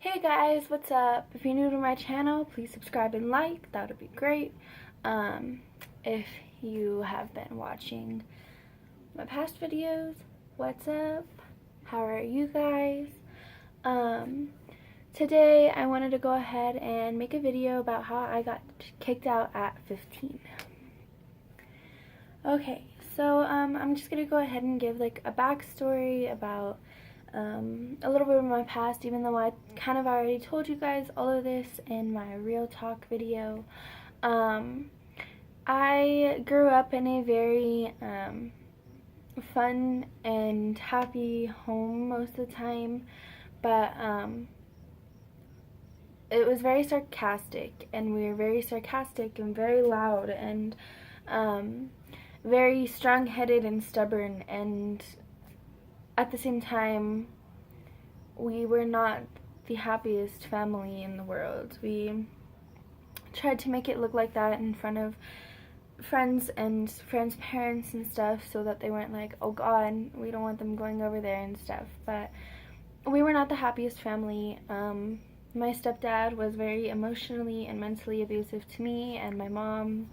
Hey guys, what's up? If you're new to my channel, please subscribe and like. That would be great. If you have been watching my past videos, what's up? How are you guys? Today I wanted to go ahead and make a video about how I got kicked out at 15. Okay, so I'm just gonna go ahead and give like a backstory about a little bit of my past, even though I kind of already told you guys all of this in my real talk video. I grew up in a very fun and happy home most of the time, but it was very sarcastic, and we were very sarcastic and very loud and very strong-headed and stubborn, and at the same time, we were not the happiest family in the world. We tried to make it look like that in front of friends and friends' parents and stuff, so that they weren't like, oh god, we don't want them going over there and stuff. But we were not the happiest family. My stepdad was very emotionally and mentally abusive to me and my mom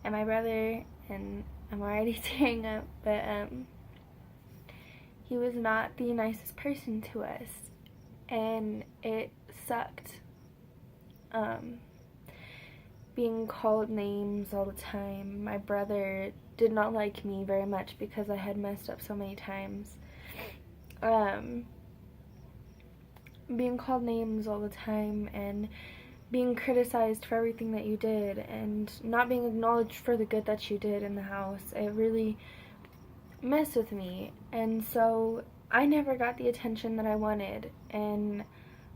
and my brother, and I'm already tearing up, but he was not the nicest person to us, and it sucked. Being called names all the time. My brother did not like me very much because I had messed up so many times. Being called names all the time and being criticized for everything that you did and not being acknowledged for the good that you did in the house. It really messed with me, and so I never got the attention that I wanted, and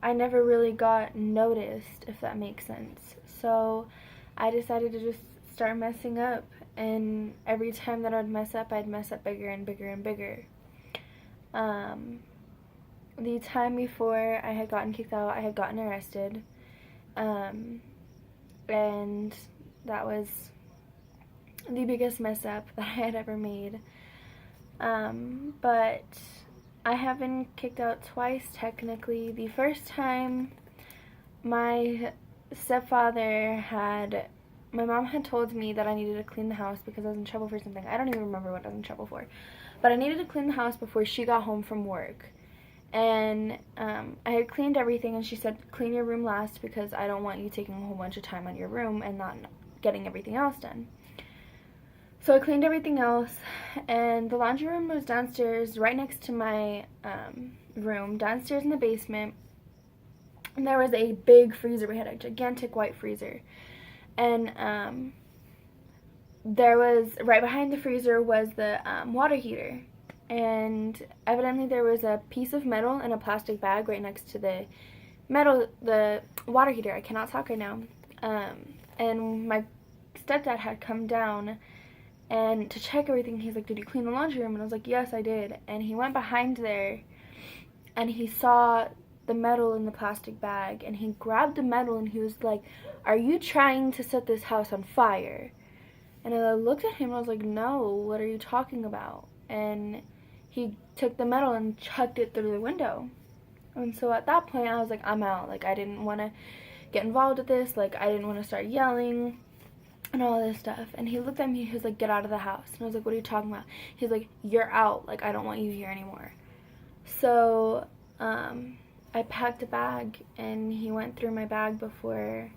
I never really got noticed, if that makes sense. So I decided to just start messing up, and every time that I'd mess up bigger and bigger and bigger. The time before I had gotten kicked out, I had gotten arrested, and that was the biggest mess up that I had ever made. But I have been kicked out twice, technically. The first time, my mom had told me that I needed to clean the house because I was in trouble for something. I don't even remember what I was in trouble for. But I needed to clean the house before she got home from work. And I had cleaned everything, and she said, clean your room last because I don't want you taking a whole bunch of time on your room and not getting everything else done. So I cleaned everything else, and the laundry room was downstairs right next to my room, downstairs in the basement. And there was a big freezer. We had a gigantic white freezer. And there was, right behind the freezer was the water heater. And evidently there was a piece of metal in a plastic bag right next to the water heater. I cannot talk right now. And my stepdad had come down and to check everything. He's like, did you clean the laundry room? And I was like, yes, I did. And he went behind there, and he saw the metal in the plastic bag, and he grabbed the metal, and he was like, are you trying to set this house on fire? And I looked at him, and I was like, no, what are you talking about? And he took the metal and chucked it through the window. And so at that point, I was like, I'm out. Like, I didn't want to get involved with this. Like, I didn't want to start yelling and all this stuff. And he looked at me, he was like, get out of the house. And I was like, what are you talking about? He's like, you're out. Like, I don't want you here anymore. So I packed a bag, and he went through my bag before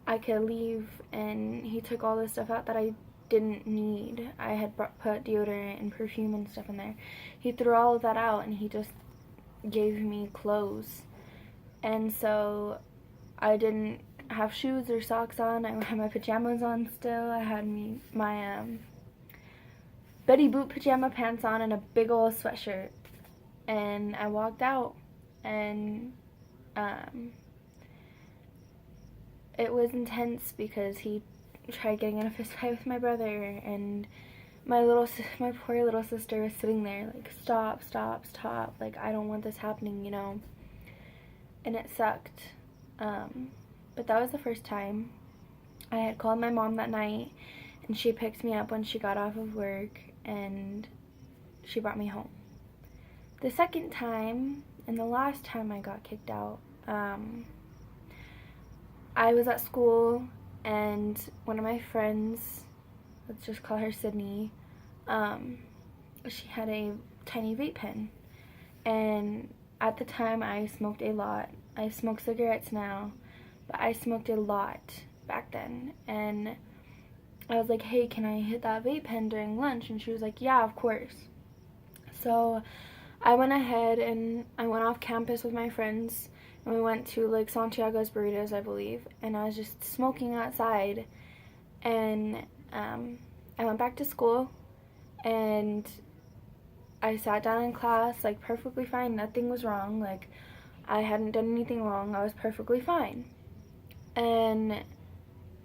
I could leave, and he took all this stuff out that I didn't need. I had put deodorant and perfume and stuff in there. He threw all of that out, and he just gave me clothes. And so I didn't have shoes or socks on. I had my pajamas on still. I had my Betty Boot pajama pants on and a big old sweatshirt. And I walked out, and it was intense because he tried getting in a fist fight with my brother, and my poor little sister was sitting there like, stop, stop, stop. Like, I don't want this happening, you know. And it sucked. But that was the first time. I had called my mom that night, and she picked me up when she got off of work, and she brought me home. The second time, and the last time I got kicked out, I was at school, and one of my friends, let's just call her Sydney, she had a tiny vape pen. And at the time, I smoked a lot. I smoke cigarettes now, but I smoked a lot back then. And I was like, hey, can I hit that vape pen during lunch? And she was like, yeah, of course. So I went ahead and I went off campus with my friends, and we went to like Santiago's Burritos, I believe, and I was just smoking outside. And I went back to school, and I sat down in class, like, perfectly fine. Nothing was wrong. Like, I hadn't done anything wrong. I was perfectly fine. And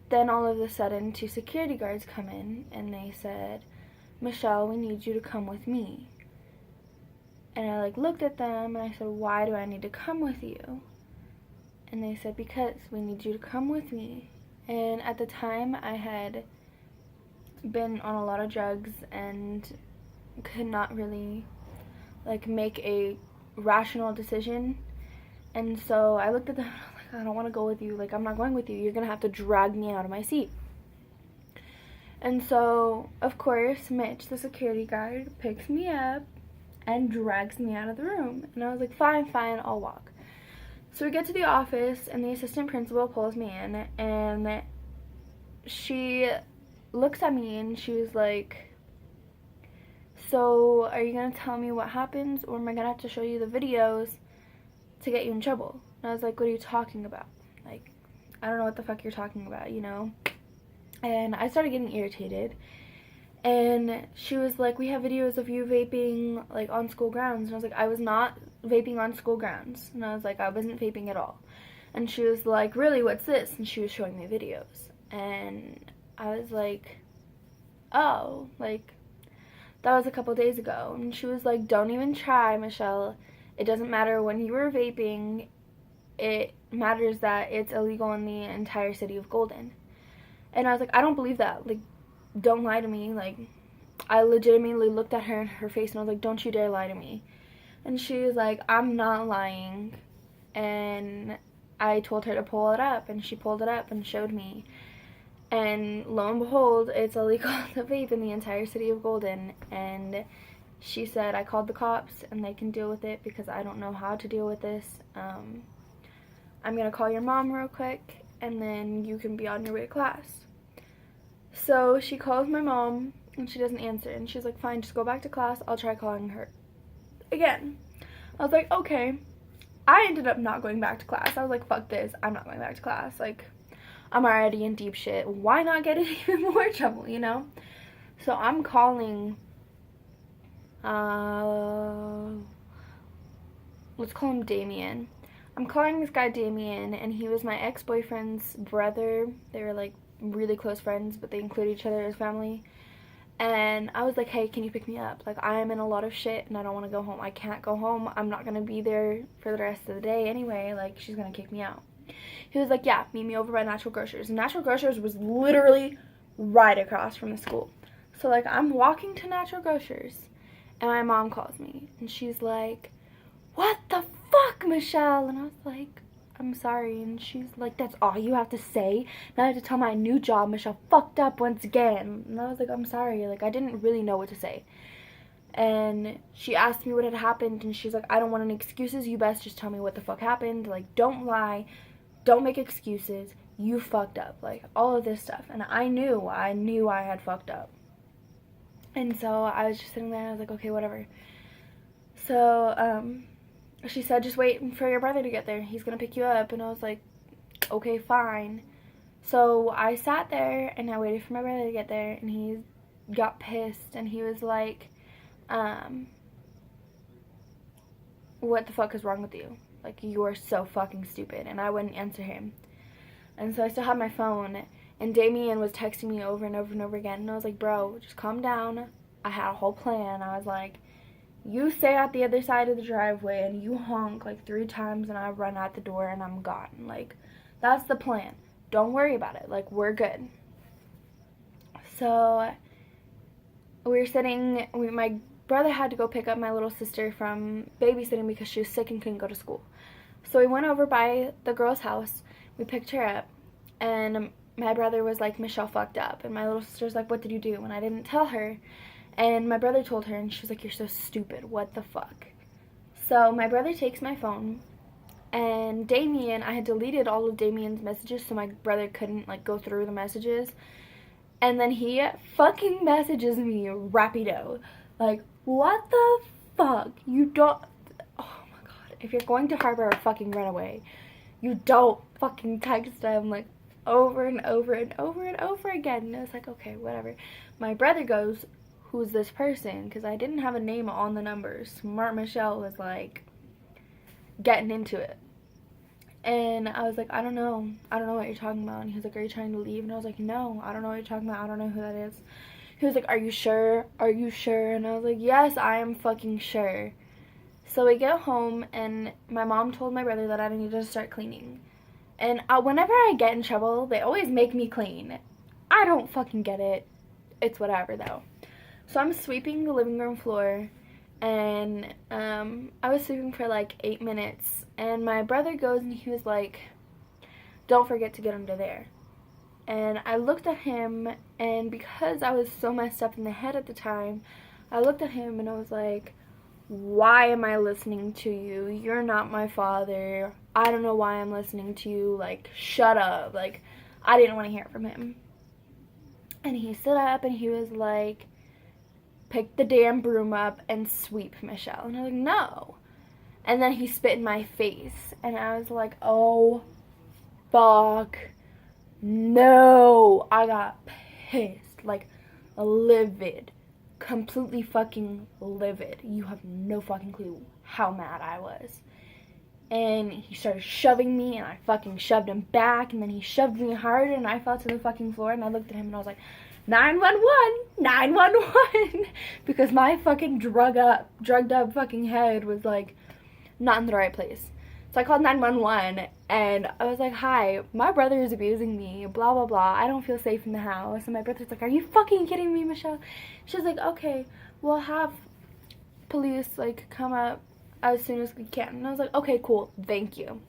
then all of a sudden, 2 security guards come in, and they said, Michelle, we need you to come with me. And I, like, looked at them, and I said, why do I need to come with you? And they said, because we need you to come with me. And at the time, I had been on a lot of drugs and could not really, like, make a rational decision. And so I looked at them and I was like, I don't want to go with you. Like, I'm not going with you. You're going to have to drag me out of my seat. And so, of course, Mitch, the security guard, picks me up and drags me out of the room. And I was like, fine, I'll walk. So we get to the office, and the assistant principal pulls me in, and she looks at me and she was like, so are you going to tell me what happens, or am I going to have to show you the videos to get you in trouble? And I was like, what are you talking about? Like, I don't know what the fuck you're talking about, you know? And I started getting irritated. And she was like, we have videos of you vaping, like, on school grounds. And I was like, I was not vaping on school grounds. And I was like, I wasn't vaping at all. And she was like, really, what's this? And she was showing me videos. And I was like, oh, like, that was a couple days ago. And she was like, don't even try, Michelle. It doesn't matter when you were vaping. It matters that it's illegal in the entire city of Golden. And I was like, I don't believe that. Like, don't lie to me. Like, I legitimately looked at her in her face and I was like, don't you dare lie to me. And she was like, I'm not lying. And I told her to pull it up, and she pulled it up and showed me. And lo and behold, it's illegal to vape in the entire city of Golden. And she said, I called the cops and they can deal with it because I don't know how to deal with this. I'm going to call your mom real quick, and then you can be on your way to class. So she calls my mom, and she doesn't answer. And she's like, fine, just go back to class. I'll try calling her again. I was like, okay. I ended up not going back to class. I was like, fuck this. I'm not going back to class. Like, I'm already in deep shit. Why not get in even more trouble, you know? So I'm calling, let's call him Damien. I'm calling this guy Damien, and he was my ex-boyfriend's brother. They were, like, really close friends, but they include each other as family. And I was like, hey, can you pick me up? Like, I am in a lot of shit, and I don't want to go home. I can't go home. I'm not going to be there for the rest of the day anyway. Like, she's going to kick me out. He was like, yeah, meet me over by Natural Grocers. And Natural Grocers was literally right across from the school. So, like, I'm walking to Natural Grocers, and my mom calls me. And she's like, what the fuck, Michelle? And I was like, I'm sorry. And she's like, that's all you have to say? Now I have to tell my new job Michelle fucked up once again. And I was like, I'm sorry. Like, I didn't really know what to say. And she asked me what had happened, and she's like, I don't want any excuses. You best just tell me what the fuck happened. Like, don't lie. Don't make excuses. You fucked up. Like, all of this stuff. And I knew I had fucked up. And so I was just sitting there, and I was like, okay, whatever. So, she said, just wait for your brother to get there. He's gonna pick you up. And I was like, okay, fine. So I sat there, and I waited for my brother to get there, and he got pissed, and he was like, what the fuck is wrong with you? Like, you are so fucking stupid. And I wouldn't answer him. And so I still had my phone, and Damien was texting me over and over and over again. And I was like, bro, just calm down. I had a whole plan. I was like, you stay at the other side of the driveway, and you honk like 3 times, and I run out the door, and I'm gone. Like, that's the plan. Don't worry about it. Like, we're good. So we were sitting, my brother had to go pick up my little sister from babysitting because she was sick and couldn't go to school. So we went over by the girl's house. We picked her up, and my brother was like, Michelle fucked up. And my little sister's like, what did you do? And I didn't tell her. And my brother told her, and she was like, you're so stupid. What the fuck? So my brother takes my phone, and Damien, I had deleted all of Damien's messages so my brother couldn't like go through the messages. And then he fucking messages me rapido. Like, what the fuck? You don't... Oh my god. If you're going to harbor a fucking runaway, you don't fucking text them, like, over and over and over and over again. And it was like, okay, whatever. My brother goes, who's this person? Because I didn't have a name on the numbers. Smart Michelle was, like, getting into it. And I was like, I don't know what you're talking about. And he was like, are you trying to leave? And I was like, no, I don't know what you're talking about. I don't know who that is. He was like, are you sure? Are you sure? And I was like, yes, I am fucking sure. So we get home, and my mom told my brother that I needed to start cleaning. And whenever I get in trouble, they always make me clean. I don't fucking get it. It's whatever, though. So I'm sweeping the living room floor, and I was sweeping for like 8 minutes, and my brother goes and he was like, don't forget to get under there. And I looked at him, and because I was so messed up in the head at the time, I looked at him and I was like, why am I listening to you? You're not my father. I don't know why I'm listening to you. Like, shut up. Like, I didn't want to hear from him. And he stood up and he was like, pick the damn broom up and sweep, Michelle. And I was like, no. And then he spit in my face, and I was like, oh, fuck, no. I got pissed, like, livid, completely fucking livid. You have no fucking clue how mad I was. And he started shoving me, and I fucking shoved him back, and then he shoved me harder, and I fell to the fucking floor, and I looked at him, and I was like, 911, 911, because my fucking drugged up fucking head was, like, not in the right place. So I called 911, and I was like, hi, my brother is abusing me, blah, blah, blah. I don't feel safe in the house. And my brother's like, are you fucking kidding me, Michelle? She's like, okay, we'll have police, like, come up as soon as we can. And I was like, okay, cool, thank you.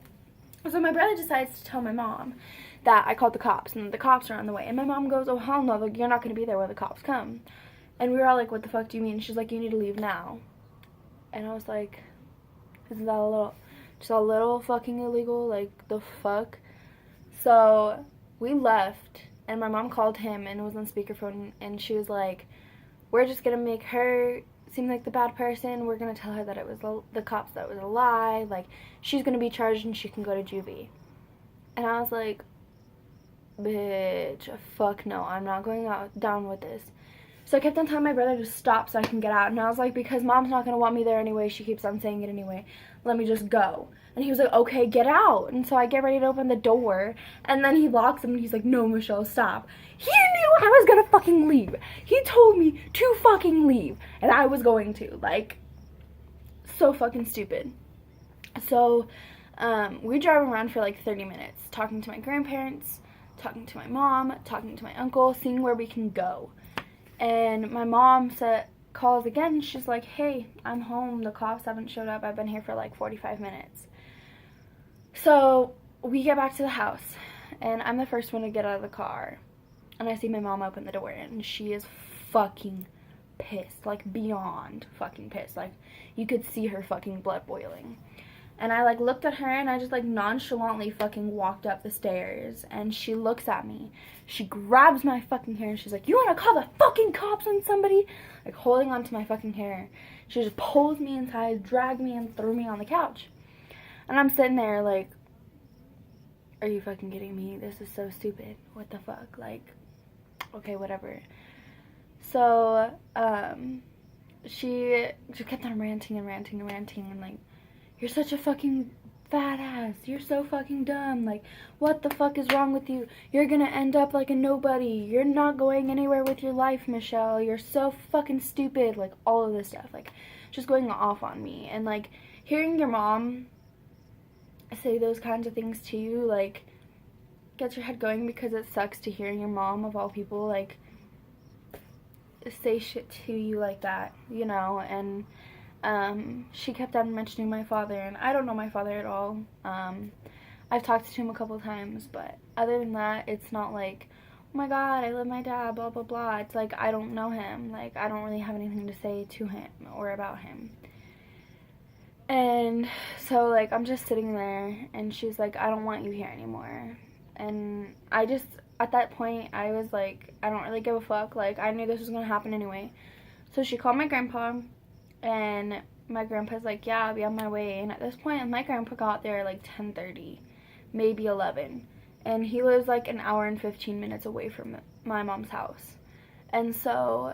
So my brother decides to tell my mom that I called the cops, and the cops are on the way. And my mom goes, oh, hell no, like, you're not going to be there when the cops come. And we were all like, what the fuck do you mean? She's like, you need to leave now. And I was like, isn't that just a little fucking illegal? Like, the fuck? So we left, and my mom called him, and it was on speakerphone, and she was like, we're just gonna make her seem like the bad person. We're gonna tell her that it was the cops, that it was a lie. Like, she's gonna be charged, and she can go to juvie. And I was like, bitch, fuck no, I'm not going down with this. So I kept on telling my brother to stop so I can get out. And I was like, because mom's not going to want me there anyway. She keeps on saying it anyway. Let me just go. And he was like, okay, get out. And so I get ready to open the door. And then he locks him and he's like, no, Michelle, stop. He knew I was going to fucking leave. He told me to fucking leave. And I was going to. Like, so fucking stupid. So we drove around for like 30 minutes. Talking to my grandparents, talking to my mom, talking to my uncle, seeing where we can go. And my mom calls again. She's like, hey, I'm home. The cops haven't showed up. I've been here for like 45 minutes. So we get back to the house, and I'm the first one to get out of the car. And I see my mom open the door, and she is fucking pissed. Like, beyond fucking pissed. Like, you could see her fucking blood boiling. And I, like, looked at her, and I just, like, nonchalantly fucking walked up the stairs. And she looks at me. She grabs my fucking hair, and she's like, you want to call the fucking cops on somebody? Like, holding onto my fucking hair. She just pulls me inside, dragged me, and threw me on the couch. And I'm sitting there, like, are you fucking kidding me? This is so stupid. What the fuck? Like, okay, whatever. So, she kept on ranting, and, like, you're such a fucking fat ass. You're so fucking dumb. Like, what the fuck is wrong with you? You're gonna end up like a nobody. You're not going anywhere with your life, Michelle. You're so fucking stupid. Like, all of this stuff. Like, just going off on me. And, like, hearing your mom say those kinds of things to you, like, gets your head going, because it sucks to hear your mom, of all people, like, say shit to you like that, you know. And she kept on mentioning my father, and I don't know my father at all. I've talked to him a couple times, but other than that, it's not like, oh my god, I love my dad, blah blah blah. It's like, I don't know him. Like, I don't really have anything to say to him or about him. And so, like, I'm just sitting there, and she's like, I don't want you here anymore. And I just, at that point, I was like, I don't really give a fuck. Like, I knew this was gonna happen anyway. So she called my grandpa, and my grandpa's like, yeah, I'll be on my way. And at this point, my grandpa got there like 10:30, maybe 11. And he lives like an hour and 15 minutes away from my mom's house. And so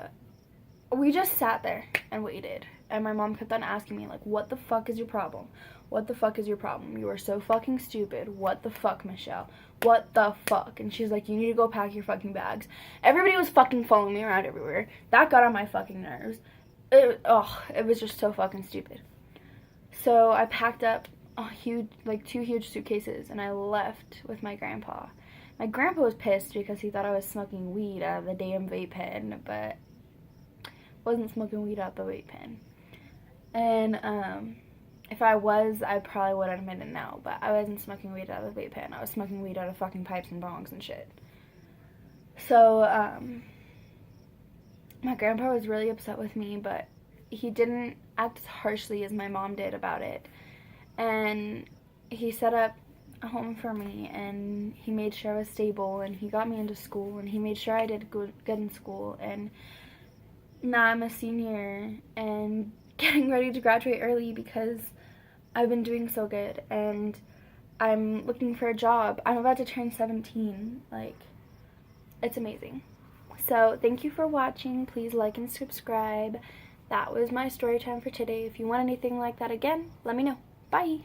we just sat there and waited. And my mom kept on asking me, like, what the fuck is your problem? What the fuck is your problem? You are so fucking stupid. What the fuck, Michelle? What the fuck? And she's like, you need to go pack your fucking bags. Everybody was fucking following me around everywhere. That got on my fucking nerves. It was just so fucking stupid. So I packed up two huge suitcases, and I left with my grandpa. My grandpa was pissed because he thought I was smoking weed out of the damn vape pen, but wasn't smoking weed out the vape pen. And if I was, I probably would admit it now, but I wasn't smoking weed out of the vape pen. I was smoking weed out of fucking pipes and bongs and shit. So my grandpa was really upset with me, but he didn't act as harshly as my mom did about it. And he set up a home for me, and he made sure I was stable, and he got me into school, and he made sure I did good in school. And now I'm a senior and getting ready to graduate early because I've been doing so good, and I'm looking for a job. I'm about to turn 17. Like, it's amazing. So thank you for watching. Please like and subscribe. That was my story time for today. If you want anything like that again, let me know. Bye!